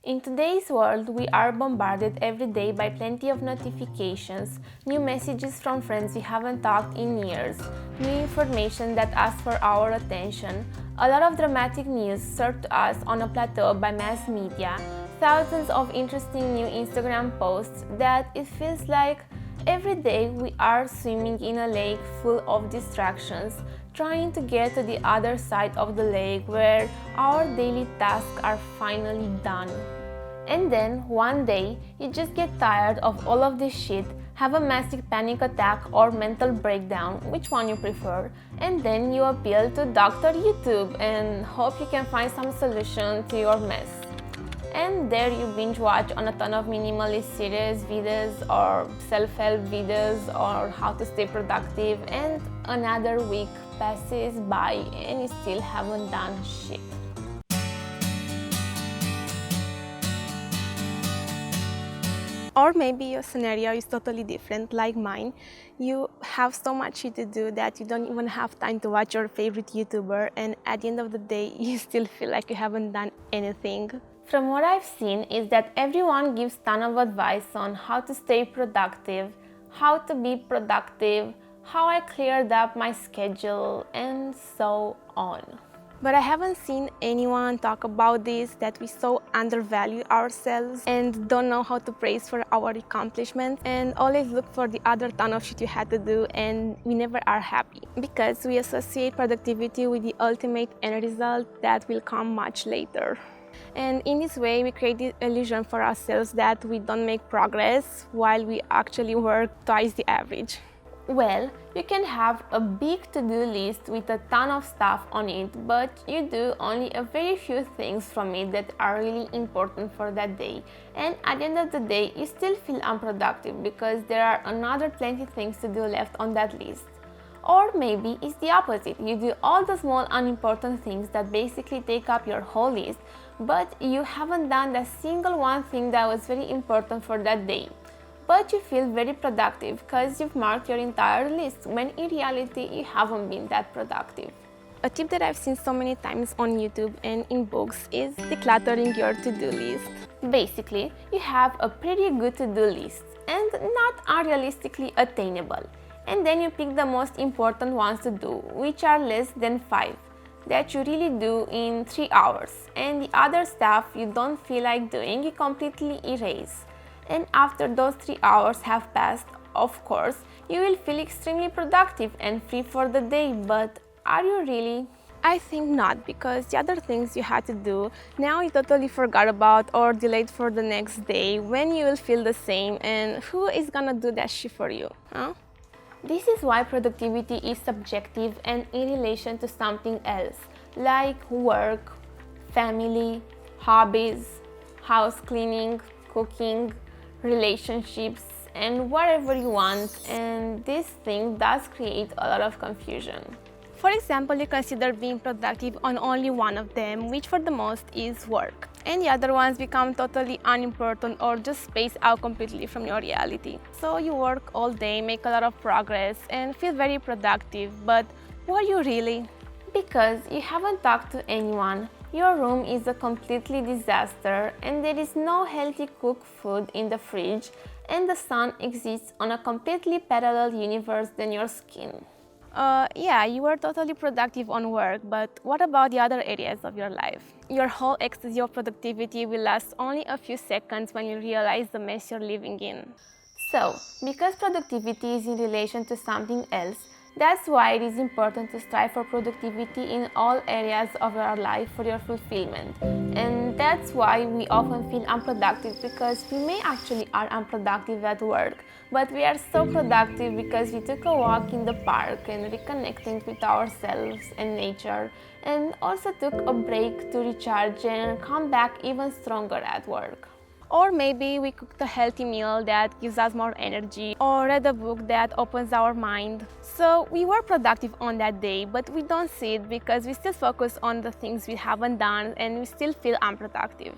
In today's world, we are bombarded every day by plenty of notifications, new messages from friends we haven't talked in years, new information that asks for our attention, a lot of dramatic news served to us on a plateau by mass media, thousands of interesting new Instagram posts that it feels like every day we are swimming in a lake full of distractions, trying to get to the other side of the lake where our daily tasks are finally done. And then, one day, you just get tired of all of this shit, have a massive panic attack or mental breakdown, which one you prefer, and then you appeal to Dr. YouTube and hope you can find some solution to your mess. And there you binge watch on a ton of minimalist series videos or self-help videos or how to stay productive, and another week passes by and you still haven't done shit. Or maybe your scenario is totally different, like mine. You have so much shit to do that you don't even have time to watch your favorite YouTuber, and at the end of the day, you still feel like you haven't done anything. From what I've seen is that everyone gives ton of advice on how to stay productive, how to be productive, how I cleared up my schedule, and so on. But I haven't seen anyone talk about this, that we so undervalue ourselves and don't know how to praise for our accomplishments and always look for the other ton of shit you had to do, and we never are happy because we associate productivity with the ultimate end result that will come much later. And in this way, we create the illusion for ourselves that we don't make progress while we actually work twice the average. Well, you can have a big to-do list with a ton of stuff on it, but you do only a very few things from it that are really important for that day. And at the end of the day, you still feel unproductive because there are another plenty things to do left on that list. Or maybe it's the opposite. You do all the small unimportant things that basically take up your whole list, but you haven't done the single one thing that was very important for that day. But you feel very productive because you've marked your entire list, when in reality you haven't been that productive. A tip that I've seen so many times on YouTube and in books is decluttering your to-do list. Basically, you have a pretty good to-do list and not unrealistically attainable. And then you pick the most important ones to do, which are less than 5, that you really do in 3 hours. And the other stuff you don't feel like doing, you completely erase. And after those 3 hours have passed, of course, you will feel extremely productive and free for the day, but are you really? I think not, because the other things you had to do, now you totally forgot about or delayed for the next day, when you will feel the same, and who is gonna do that shit for you, huh? This is why productivity is subjective and in relation to something else, like work, family, hobbies, house cleaning, cooking, relationships, and whatever you want, and this thing does create a lot of confusion. For example, you consider being productive on only one of them, which for the most is work, and the other ones become totally unimportant or just space out completely from your reality. So you work all day, make a lot of progress, and feel very productive, but were you really? Because you haven't talked to anyone, your room is a completely disaster, and there is no healthy cooked food in the fridge, and the sun exists on a completely parallel universe than your skin. Yeah, you were totally productive on work, but what about the other areas of your life? Your whole ecstasy of productivity will last only a few seconds when you realize the mess you're living in. So, because productivity is in relation to something else, that's why it is important to strive for productivity in all areas of our life for your fulfillment. And that's why we often feel unproductive, because we may actually are unproductive at work, but we are so productive because we took a walk in the park and reconnecting with ourselves and nature, and also took a break to recharge and come back even stronger at work. Or maybe we cooked a healthy meal that gives us more energy, or read a book that opens our mind. So we were productive on that day, but we don't see it because we still focus on the things we haven't done and we still feel unproductive.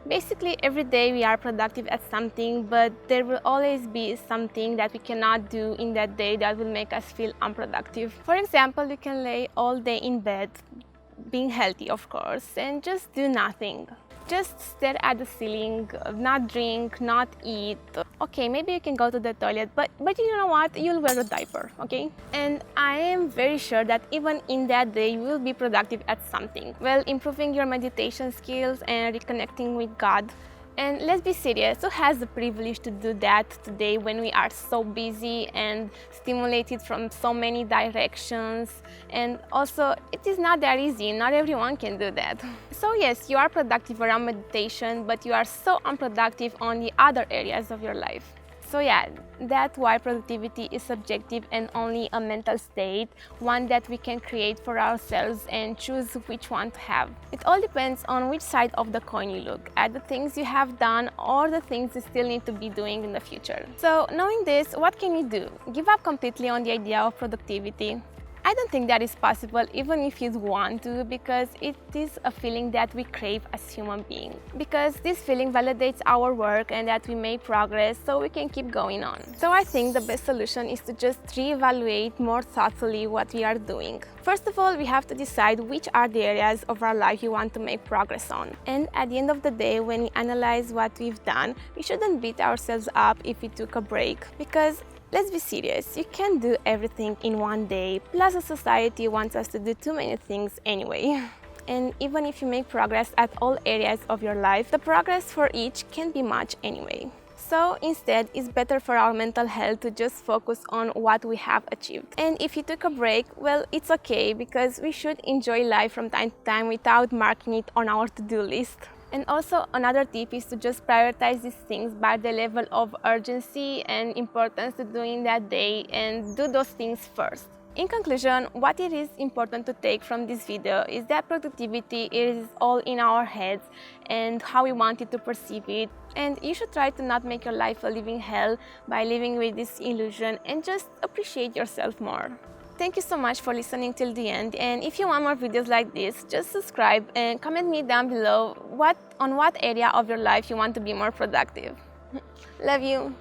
Basically, every day we are productive at something, but there will always be something that we cannot do in that day that will make us feel unproductive. For example, you can lay all day in bed, being healthy of course, and just do nothing. Just stare at the ceiling, not drink, not eat. Okay, maybe you can go to the toilet, but you know what? You'll wear a diaper, okay? And I am very sure that even in that day, you will be productive at something. Well, improving your meditation skills and reconnecting with God. And let's be serious, who has the privilege to do that today when we are so busy and stimulated from so many directions? And also, it is not that easy, not everyone can do that. So yes, you are productive around meditation, but you are so unproductive on the other areas of your life. So yeah, that's why productivity is subjective and only a mental state, one that we can create for ourselves and choose which one to have. It all depends on which side of the coin you look, at the things you have done or the things you still need to be doing in the future. So knowing this, what can you do? Give up completely on the idea of productivity? I don't think that is possible even if you want to, because it is a feeling that we crave as human beings. Because this feeling validates our work and that we make progress so we can keep going on. So I think the best solution is to just reevaluate more thoughtfully what we are doing. First of all, we have to decide which are the areas of our life you want to make progress on. And at the end of the day, when we analyze what we've done, we shouldn't beat ourselves up if we took a break. Because let's be serious, you can't do everything in one day, plus the society wants us to do too many things anyway. And even if you make progress at all areas of your life, the progress for each can't be much anyway. So instead, it's better for our mental health to just focus on what we have achieved. And if you took a break, well, it's okay, because we should enjoy life from time to time without marking it on our to-do list. And also another tip is to just prioritize these things by the level of urgency and importance to doing that day, and do those things first. In conclusion, what it is important to take from this video is that productivity is all in our heads and how we want it to perceive it. And you should try to not make your life a living hell by living with this illusion, and just appreciate yourself more. Thank you so much for listening till the end, and if you want more videos like this, just subscribe and comment me down below on what area of your life you want to be more productive. Love you!